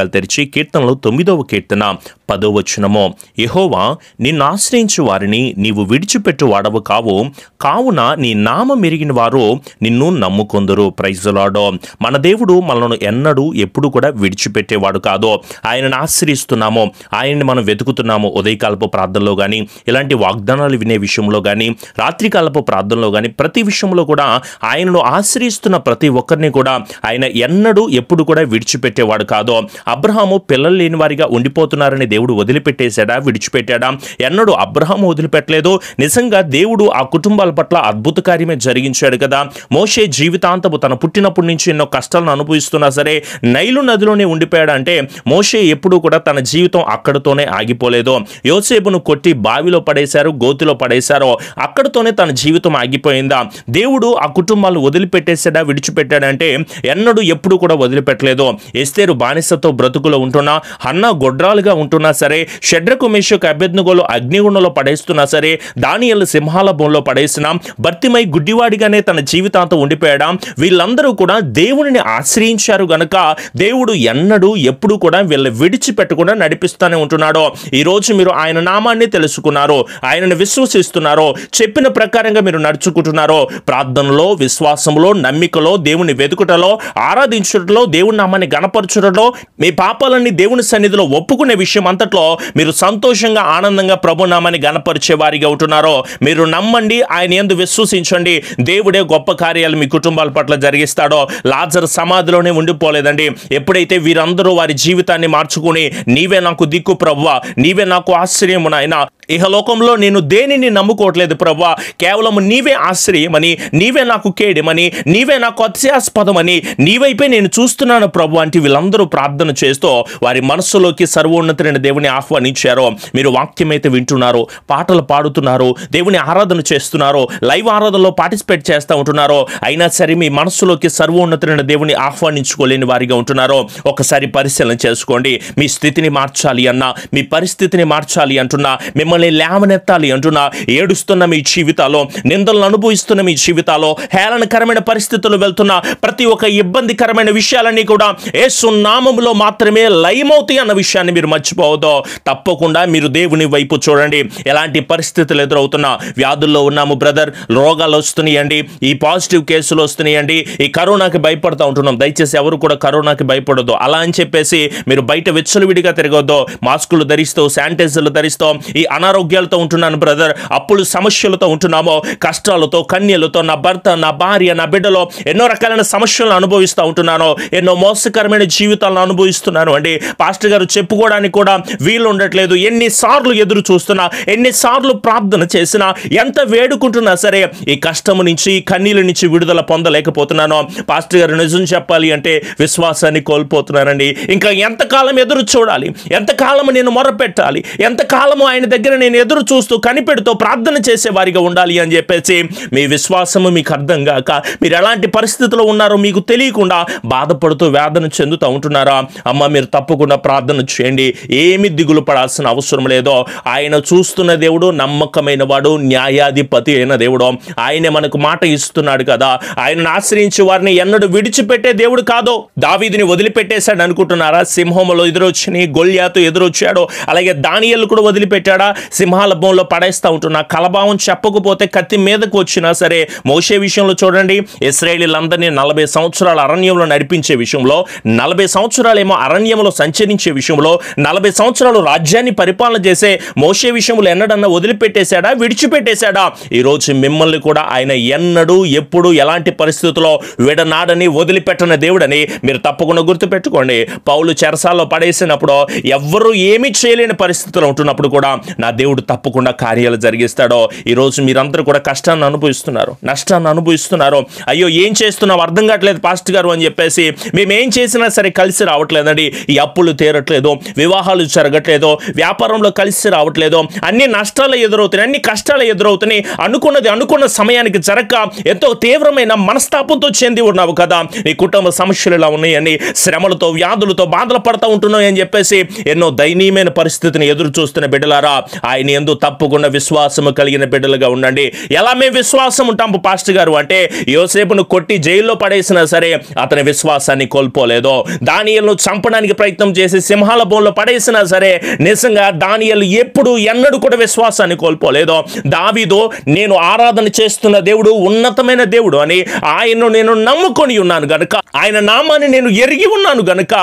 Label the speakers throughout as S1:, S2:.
S1: పుస్తకాలు తెరిచి కీర్తనలు 9వ కీర్తన 10వ వచనము, యెహోవా నిన్ను ఆశ్రయించు వారిని నీవు విడిచిపెట్టు వాడవు కావు, కావున నీ నామం ఎరిగిన వారు నిన్ను నమ్ముకొందురు. Praise the lord. మన దేవుడు మనల్ని ఎన్నడూ ఎప్పుడు కూడా విడిచిపెట్టేవాడు కాదు. ఆయనను ఆశ్రయిస్తున్నాము, ఆయన్ని మనం వెతుకుతున్నాము. ఉదయకాలపు ప్రార్థనలో కానీ, ఇలాంటి వాగ్దానాలు వినే విషయంలో కానీ, రాత్రికాలపు ప్రార్థనలో కానీ, ప్రతి విషయంలో కూడా ఆయనను ఆశ్రయిస్తున్న ప్రతి ఒక్కరిని కూడా ఆయన ఎన్నడూ ఎప్పుడు కూడా విడిచిపెట్టేవాడు కాదు. అబ్రహాము పిల్లలు లేని వారిగా ఉండిపోతున్నారని దేవుడు వదిలిపెట్టేశాడా, విడిచిపెట్టాడా? ఎన్నడూ అబ్రహాము వదిలిపెట్టలేదు. నిజంగా దేవుడు ఆ కుటుంబాల పట్ల అద్భుత కార్యమే జరిగించాడు కదా. మోషే జీవితాంతము తన పుట్టినప్పటి నుంచి ఎన్నో కష్టాలను అనుభవిస్తున్నా సరే నైలు నదిలోనే ఉండిపోయాడంటే మోషే ఎప్పుడూ కూడా తన జీవితం అక్కడితోనే ఆగిపోలేదు. యోసేపును కొట్టి బావిలో పడేశారు, గోతిలో పడేశారు, అక్కడితోనే తన జీవితం ఆగిపోయిందా? దేవుడు ఆ కుటుంబాలను వదిలిపెట్టేశాడా, విడిచిపెట్టాడంటే ఎన్నడూ ఎప్పుడు కూడా వదిలిపెట్టలేదు. ఎస్తేరు బానిసతో బ్రతుకులో ఉంటున్నా, హన్నా గొడ్రాలుగా ఉంటున్నా సరే, షడ్రకు మేషకు అబేద్నెగోలు అగ్నిగుండంలో పడేస్తున్నా సరే, దానియేలు సింహాల బోన్లో పడేసినా, బర్తిమై గుడ్డివాడిగానే తన జీవితాంతం ఉండిపోయాడా? వీళ్ళందరూ కూడా దేవునిని ఆశ్రయించారు గనక దేవుడు ఎన్నడూ ఎప్పుడు కూడా వీళ్ళని విడిచిపెట్టకుండా నడిపిస్తూనే ఉంటున్నాడు. ఈరోజు మీరు ఆయన నామాన్ని తెలుసుకున్నారు, ఆయనను విశ్వసిస్తున్నారు, చెప్పిన ప్రకారంగా మీరు నడుచుకుంటున్నారు. ప్రార్థనలో, విశ్వాసంలో, నమ్మికలో, దేవుని వెతుకుటలో, ఆరాధించుటలో, దేవుని నామాన్ని గణపరచుటలో, మీ పాపాలన్నీ దేవుని సన్నిధిలో ఒప్పుకునే విషయం అంతట్లో మీరు సంతోషంగా, ఆనందంగా ప్రభు నామాన్ని గణపరిచే వారిగా ఉంటున్నారో మీరు నమ్మండి, ఆయన యందు విశ్వసించండి. దేవుడే గొప్ప కార్యాలు మీ కుటుంబాల పట్ల జరిగిస్తాడో. లాజరు సమాధిలోనే ఉండిపోలేదండి. ఎప్పుడైతే వీరందరూ వారి జీవితాన్ని మార్చుకుని నీవే నాకు దిక్కు ప్రభువా, నీవే నాకు ఆశ్రయము నాయనా, ఇహలోకంలో నేను దేనిని నమ్ముకోవట్లేదు ప్రభువా, కేవలం నీవే ఆశ్రయమని, నీవే నాకు కేడమని, నీవే నాకు అత్యాస్పదమని, నీవైపే నేను చూస్తున్నాను ప్రభు అంటే వీళ్ళందరూ ప్రార్థన చేస్తూ వారి మనస్సులోకి సర్వోన్నతుడైన దేవుని ఆహ్వానించారో. మీరు వాక్యం అయితే వింటున్నారు, పాటలు పాడుతున్నారు, దేవుని ఆరాధన చేస్తున్నారు, లైవ్ ఆరాధనలో పార్టిసిపేట్ చేస్తూ ఉంటున్నారు, అయినా సరే మీ మనస్సులోకి సర్వోన్నతుడైన దేవుని ఆహ్వానించుకోలేని వారిగా ఉంటున్నారో ఒకసారి పరిశీలన చేసుకోండి. మీ స్థితిని మార్చాలి అన్నా, మీ పరిస్థితిని మార్చాలి అంటున్నా, మిమ్మల్ని లేవనెత్తాలి అంటున్నా, ఏడుస్తున్న మీ జీవితాల్లో, నిందలను అనుభవిస్తున్న మీ జీవితాల్లో, హేళనకరమైన పరిస్థితులు వెళ్తున్న ప్రతి ఒక్క ఇబ్బందికరమైన విషయాలన్నీ కూడా యేసు నామములో మాత్రమే లయమవుతాయి అన్న విషయాన్ని మీరు మర్చిపోవద్దు. తప్పకుండా మీరు దేవుని వైపు చూడండి. ఎలాంటి పరిస్థితులు ఎదురవుతున్నా, వ్యాధుల్లో ఉన్నాము బ్రదర్, రోగాలు వస్తున్నాయండి, ఈ పాజిటివ్ కేసులు వస్తున్నాయండి, ఈ కరోనాకి భయపడుతూ ఉంటున్నాం. దయచేసి ఎవరు కూడా కరోనాకి భయపడద్దు. అలా అని చెప్పేసి మీరు బయట విచ్చలవిడిగా తిరగొద్దు. మాస్కులు ధరిస్తూ, శానిటైజర్లు ధరిస్తూ ఈ అనారోగ్యాలతో ఉంటున్నాను బ్రదర్, అప్పులు సమస్యలతో ఉంటున్నామో, కష్టాలతో, కన్యలతో, నా భర్త, నా భార్య, నా బిడ్డలో ఎన్నో రకాలైన సమస్యలను అనుభవిస్తూ ఉంటున్నాను, ఎన్నో మోసకరమైన జీవితాలను అనుభవిస్తున్నాను అండి. పాస్టర్ గారు చెప్పుకోవడానికి కూడా వీలు ఉండట్లేదు. ఎన్నిసార్లు ఎదురు చూస్తున్నా, ఎన్నిసార్లు ప్రార్థన చేసినా, ఎంత వేడుకుంటున్నా సరే ఈ కష్టము నుంచి, కన్నీళ్ళ నుంచి విడుదల పొందలేకపోతున్నాను. పాస్టర్ గారు నిజం చెప్పాలి అంటే విశ్వాసాన్ని కోల్పోతున్నానండి. ఇంకా ఎంతకాలం ఎదురు చూడాలి, ఎంతకాలం నేను మొరపెట్టాలి, ఎంతకాలము ఆయన దగ్గర నేను ఎదురు చూస్తూ కనిపెడుతూ ప్రార్థన చేసే వారిగా ఉండాలి అని చెప్పేసి మీ విశ్వాసము మీకు అర్థం కాక మీరు ఎలాంటి పరిస్థితుల్లో ఉన్నారో మీకు తెలియకుండా బాధపడుతూ వేదన చెందుతూ ఉంటున్నారా? అమ్మ, మీరు తప్పకుండా ప్రార్థన చేయండి. ఏమి దిగులు పడాల్సిన అవసరం లేదో. ఆయన చూస్తున్న దేవుడు, నమ్మకమైన వాడు, న్యాయాధిపతి అయిన దేవుడు. ఆయనే మనకు మాట ఇస్తున్నాడు కదా. ఆయనను ఆశ్రయించి వారిని ఎన్నడూ విడిచిపెట్టే దేవుడు కాదు. దావీదుని వదిలిపెట్టేశాడు అనుకుంటున్నారా? సింహములో ఎదురొచ్చినాయి, గొల్యాతు ఎదురొచ్చాడు, అలాగే దానియేలు కూడా వదిలిపెట్టాడా? సింహాల బోన్లో పడేస్తూ ఉంటున్నా, కలభావం చెప్పకపోతే కత్తి మీదకు వచ్చినా సరే. మోషే విషయంలో చూడండి, ఇశ్రాయేలీలందరినీ 40 సంవత్సరాల అరణ్యంలో నడిపించే విషయంలో, 40 సంవత్సరాలేమో అరణ్యంలో సంచరించే విషయంలో, 40 సంవత్సరాలు రాజ్యాన్ని పరిపాలన చేసే మోషే విషయంలో ఎన్నడన్నా వదిలిపెట్టేశాడా, విడిచిపెట్టేశాడా? ఈరోజు మిమ్మల్ని కూడా ఆయన ఎన్నడూ, ఎప్పుడు, ఎలాంటి పరిస్థితుల్లో విడనాడని, వదిలిపెట్టని దేవుడని మీరు తప్పకుండా గుర్తుపెట్టుకోండి. పౌలు చెరసాల్లో పడేసినప్పుడు, ఎవ్వరూ ఏమీ చేయలేని పరిస్థితుల్లో ఉంటున్నప్పుడు కూడా నా దేవుడు తప్పకుండా కార్యాలు జరిగిస్తాడో. ఈరోజు మీరందరూ కూడా కష్టాన్ని అనుభవిస్తున్నారు, నష్టాన్ని అనుభవిస్తున్నారు. అయ్యో ఏం చేస్తున్నావు అర్థం కావట్లేదు పాస్టర్ గారు అని చెప్పేసి మేమేం చేసినా సరే కలిసి రావట్లేదండి. ఈ అప్పులు తీరట్లేదు, వివాహాలు జరగట్లేదు, వ్యాపారంలో కలిసి రావట్లేదు, అన్ని నష్టాలు ఎదురవుతున్నాయి, అన్ని కష్టాలు ఎదురవుతున్నాయి. అనుకున్నది అనుకున్న సమయానికి జరగక ఎంతో తీవ్రమైన మనస్తాపంతో చెంది ఉన్నావు కదా. నీ కుటుంబ సమస్యలు ఇలా ఉన్నాయని, శ్రమలతో, వ్యాధులతో బాధలు పడతా ఉంటున్నావు అని చెప్పేసి ఎన్నో దయనీయమైన పరిస్థితిని ఎదురు చూస్తున్న బిడ్డలారా, ఆయన యందు తప్పకుండా విశ్వాసము కలిగిన బిడ్డలుగా ఉండండి. ఎలా మేము విశ్వాసం ఉంటాము పాస్టర్ గారు అంటే, యోసేపును కొట్టి జైల్లో పడేసినా సరే అతని విశ్వాసాన్ని కోల్పోలేదు. దానియేలును చంపడానికి ప్రయత్నం చేసి సింహాల బోన్లో పడేసినా సరే నిజంగా దానియేలు ఎప్పుడు ఎన్నడూ కూడా విశ్వాసాన్ని కోల్పోలేదు. దావీదు నేను ఆరాధన చేస్తున్న దేవుడు ఉన్నతమైన దేవుడు అని, ఆయన్ను నేను నమ్ముకొని ఉన్నాను గనుక, ఆయన నామాన్ని నేను ఎరిగి ఉన్నాను గనుక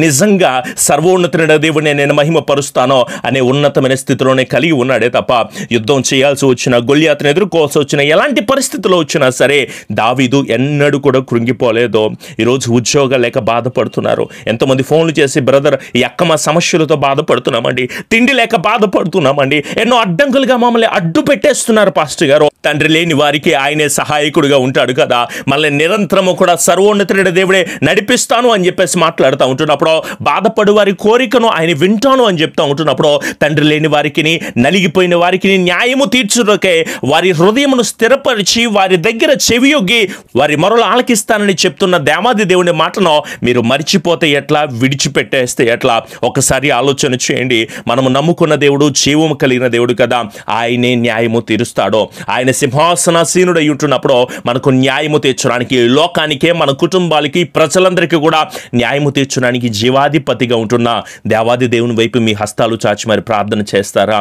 S1: నిజంగా సర్వోన్నతుడైన దేవుడిని నేను మహిమపరుస్తాను అనే ఉన్నతమైన స్థితిలోనే కలిగి ఉన్నాడే తప్ప యుద్ధం చేయాల్సి వచ్చిన, గొల్యాతును ఎదుర్కోవాల్సి వచ్చిన, ఎలాంటి పరిస్థితుల్లో వచ్చినా సరే దావీదు ఎన్నడూ కూడా కృంగిపోలేదు. ఈరోజు ఉద్యోగాలు లేక బాధపడుతున్నారు. ఎంతోమంది ఫోన్లు చేసి బ్రదర్ ఈ అక్కమ సమస్యలతో బాధపడుతున్నామండి, తిండి లేక బాధపడుతున్నామండి, ఎన్నో అడ్డంకులుగా మమ్మల్ని అడ్డు పెట్టేస్తున్నారు పాస్టర్ గారు. తండ్రి లేని వారికి ఆయనే సహాయకుడిగా ఉంటాడు కదా, మళ్ళీ నిరంతరము కూడా సర్వోన్నతుడైన దేవుడే నడిపిస్తాను అని చెప్పేసి మాట్లాడుతూ ఉంటున్నప్పుడు, బాధపడు వారి కోరికను ఆయన వింటాను అని చెప్తా ఉంటున్నప్పుడు, తండ్రి లేని వారికి, నలిగిపోయిన వారికి న్యాయము తీర్చుటకే వారి హృదయమును స్థిరపరిచి వారి దగ్గర చెవియొగ్గి వారి మొరలు ఆలకిస్తానని చెప్తున్న దేవాది దేవుని మాటను మీరు మర్చిపోతే ఎట్లా, విడిచిపెట్టేస్తే ఎట్లా? ఒకసారి ఆలోచన చేయండి. మనము నమ్ముకున్న దేవుడు జీవము కలిగిన దేవుడు కదా, ఆయనే న్యాయము తీరుస్తాడు. ఆయన సింహాసనాసీనుడై ఉంటున్నప్పుడు మనకు న్యాయము తీర్చడానికి, లోకానికే, మన కుటుంబాలకి, ప్రజలందరికీ కూడా న్యాయము తీర్చడానికి జీవాధిపతిగా ఉంటున్న దేవాది దేవుని వైపు మీ హస్తాలు చాచి మరి ప్రార్థన చేస్తారా?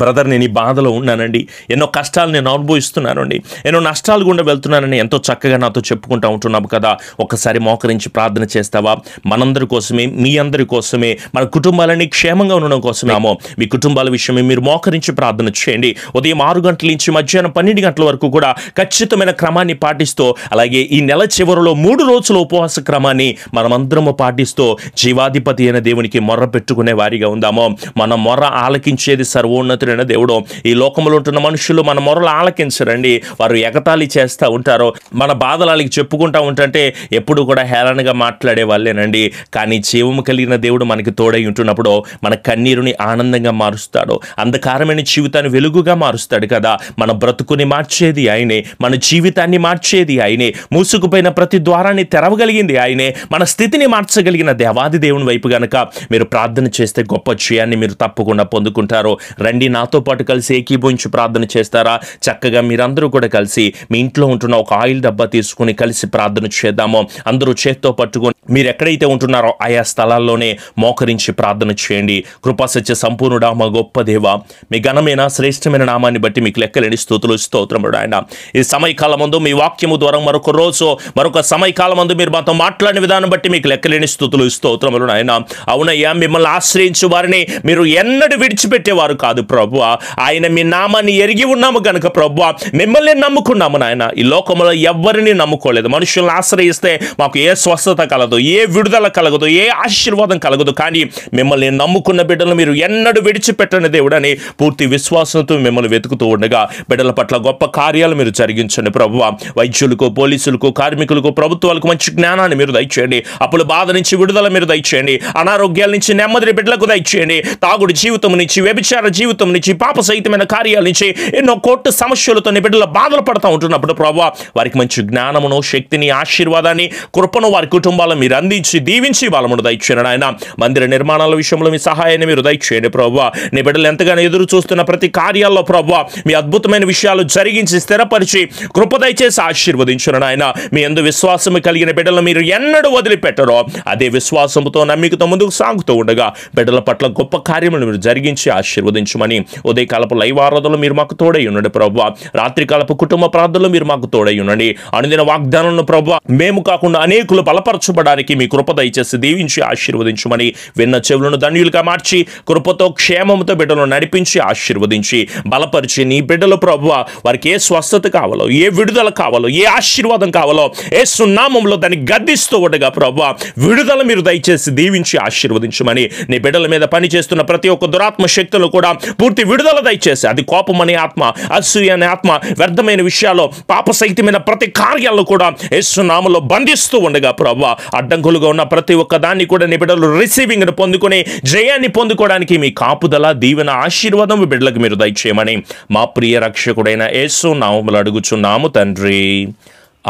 S1: బ్రదర్ నేను ఈ బాధలో ఉన్నానండి, ఎన్నో కష్టాలు నేను అనుభవిస్తున్నానండి, ఎన్నో నష్టాలు గుండా వెళ్తున్నానని ఎంతో చక్కగా నాతో చెప్పుకుంటూ ఉంటున్నాము కదా, ఒక్కసారి మోకరించి ప్రార్థన చేస్తావా? మనందరి కోసమే, మీ అందరి కోసమే, మన కుటుంబాలని క్షేమంగా ఉండడం కోసమేమో మీ కుటుంబాల విషయమే మీరు మోకరించి ప్రార్థన చేయండి. ఉదయం 6 గంటల నుంచి మధ్యాహ్నం 12 గంటల వరకు కూడా ఖచ్చితమైన క్రమాన్ని పాటిస్తూ, అలాగే ఈ నెల చివరిలో 3 రోజుల ఉపవాస క్రమాన్ని మనమందరము పాటిస్తూ జీవాధిపతి అయిన దేవునికి మొర్ర పెట్టుకునే వారిగా ఉందాము. మన మొర్ర ఆలకించేది సర్వోన్నతుడైన దేవుడు. ఈ లోకంలో ఉంటున్న మనుషులు మన మొర్రలు ఆలకించరండి, వారు ఎగతాళి చేస్తూ ఉంటారు. మన బాధలు వాళ్ళకి చెప్పుకుంటూ ఉంటుంటే ఎప్పుడు కూడా హేళనగా మాట్లాడే వాళ్ళేనండి. కానీ జీవము కలిగిన దేవుడు మనకి తోడై ఉంటున్నప్పుడు మన కన్నీరుని ఆనందంగా మారుస్తాడు, అంధకారమైన జీవితాన్ని వెలుగుగా మారుస్తాడు కదా. మన బ్రతుకుని మార్చేది ఆయనే, మన జీవితాన్ని మార్చేది ఆయనే, మూసుకుపోయిన ప్రతి ద్వారాన్ని తెరవగలిగింది ఆయనే, మన స్థితిని మార్చగలిగిన దేవాది దేవుని వైపు గనక మీరు ప్రార్థన చేస్తే గొప్ప జయాన్ని మీరు తప్పకుండా పొందుకుంటారు. రండి నాతో పాటు కలిసి ఏకీభవించి ప్రార్థన చేస్తారా? చక్కగా మీరందరూ కూడా కలిసి మీ ఇంట్లో ఉంటున్న ఒక ఆయిల్ డబ్బా తీసుకుని కలిసి ప్రార్థన చేద్దాము. అందరూ చేత్తో పట్టుకొని మీరు ఎక్కడైతే ఉంటున్నారో ఆయా స్థలాల్లోనే మోకరించి ప్రార్థన చేయండి. కృపాసత్య సంపూర్ణుడా మా గొప్ప దేవ, మీ ఘనమైన శ్రేష్టమైన నామాన్ని బట్టి మీకు లెక్కలేని స్తుతులు స్తోత్రములు ఆయన. ఈ సమయకాలం ముందు మీ వాక్యము ద్వారా మరొక రోజు మరొక సమయకాలం ముందు మీరు మాతో మాట్లాడిన విధానం బట్టి మీకు లెక్కలేని స్తుతులు స్తోత్రములు ఆయన. అవునయ్యా, మిమ్మల్ని ఆశ్రయించు వారిని మీరు ఎన్నడూ విడిచిపెట్టేవారు కాదు ప్రభువా. ఆయన మీ నామాన్ని ఎరిగి ఉన్నాము గనుక ప్రభువా మిమ్మల్ని నమ్ముకున్నాము నాయన. ఈ లోకంలో ఎవరిని నమ్ముకోలేదు. మనుషులను ఆశ్రయిస్తే మాకు ఏ స్వస్థత కలదు, ఏ విడుదల కలగదు, ఏ ఆశీర్వాదం కలగదు. కానీ మిమ్మల్ని నమ్ముకున్న బిడ్డలు మీరు ఎన్నడూ విడిచిపెట్టని దేవుడని పూర్తి విశ్వాసంతో మిమ్మల్ని వెతుకుతూ ఉండగా బిడ్డల పట్ల గొప్ప కార్యాలు మీరు జరిగించండి ప్రభువా. వైద్యులకు, పోలీసులకు, కార్మికులకు, ప్రభుత్వాలకు మంచి జ్ఞానాన్ని మీరు దయచేయండి. అప్పుల బాధ నుంచి విడుదల మీరు దయచేయండి. అనారోగ్యాల నుంచి నెమ్మది బిడ్డలకు దయచేయండి. తాగుడు జీవితం నుంచి, వ్యభిచార జీవితం నుంచి, పాప సహితమైన కార్యాల నుంచి, ఎన్నో కోట్ల సమస్యలతో బిడ్డల బాధలు పడుతూ ఉంటున్నప్పుడు ప్రభువా వారికి మంచి జ్ఞానమును, శక్తిని, ఆశీర్వాదాన్ని, కృపను వారి కుటుంబాలను మీరు అందించి దీవించి వాళ్ళను దయచేయండి ఆయన. మందిర నిర్మాణాల విషయంలో మీ సహాయాన్ని మీరు దయచేయండి ప్రభువా. నీ బిడ్డలు ఎంతగానో ఎదురు చూస్తున్న ప్రతి కార్యాల్లో ప్రభువా మీ అద్భుతమైన విషయాలు జరిగించి స్థిరపరిచి కృప దయచేసి ఆశీర్వదించండి ఆయన. మీ యందు విశ్వాసము కలిగిన బిడ్డలు మీరు ఎన్నడూ వదిలిపెట్టరో అదే విశ్వాసముతో, నమ్మికతో ముందుకు సాగుతూ ఉండగా బిడ్డల పట్ల గొప్ప కార్యములు మీరు జరిగించి ఆశీర్వదించమని ఉదయకాలపు లైవ్ ఆరాధనలు మీరు మాకు తోడై ఉండండి ప్రభువా. రాత్రికాలపు కుటుంబ ప్రార్థనలు మీరు మాకు తోడై ఉండండి. అనుదిన వాగ్దానాలను ప్రభువా మేము కాకుండా అనేకులు బలపరచబడానికి మీ కృప దయచేసి దీవించి ఆశీర్వదించమని, విన్న చెవులను ధన్యులుగా మార్చి కృపతో క్షేమముతో బిడ్డలను నడిపించి ఆశీర్వదించి బలపరిచి నీ బిడ్డలు ప్రభువా వారికి ఏ స్వస్థత కావాలో, ఏ విడుదల కావాలో, ఏ ఆశీర్వాదం కావాలో యేసు నామములో దాన్ని గద్దిస్తూ ఉండగా ప్రభువా విడుదల మీరు దయచేసి దీవించి ఆశీర్వదించమని, నీ బిడ్డల మీద పనిచేస్తున్న ప్రతి ఒక్క దురాత్మ శక్తులు కూడా పూర్తి విడుదల దయచేసి, అది కోపం అనే ఆత్మ, అసూయ అనే ఆత్మ, వ్యర్థమైన విషయాల్లో, పాప సహితమైన ప్రతి కార్యాలను కూడా యేసు నామములో బంధిస్తూ ఉండగా ప్రభువా అడ్డంకులుగా ఉన్న ప్రతి ఒక్క దాన్ని కూడా నీ బిడ్డలు రిసీవింగ్ పొందుకొని జయాన్ని పొందుకోవడానికి మీ కాపుదల, దీవెన, ఆశీర్వాదం బిడ్డలకు మీరు దయచేయమని మా ప్రియ రక్షకుడైన యేసు నామములో అడుగుచున్నాము తండ్రి,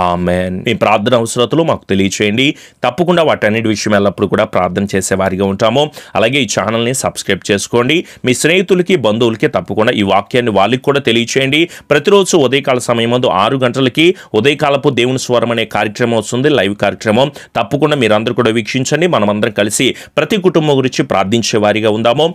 S1: ఆమెన్. మీ ప్రార్థన అవసరతలు మాకు తెలియచేయండి. తప్పకుండా వాటన్నిటి విషయం ఎల్లప్పుడూ కూడా ప్రార్థన చేసేవారిగా ఉంటాము. అలాగే ఈ ఛానల్ని సబ్స్క్రైబ్ చేసుకోండి. మీ స్నేహితులకి, బంధువులకి తప్పకుండా ఈ వాక్యాన్ని వాళ్ళకి కూడా తెలియచేయండి. ప్రతిరోజు ఉదయకాల సమయం ముందు 6 గంటలకి ఉదయకాలపు దేవుని స్వరం అనే కార్యక్రమం వస్తుంది, లైవ్ కార్యక్రమం. తప్పకుండా మీరందరూ కూడా వీక్షించండి. మనమందరం కలిసి ప్రతి కుటుంబం గురించి ప్రార్థించే వారిగా ఉందాము.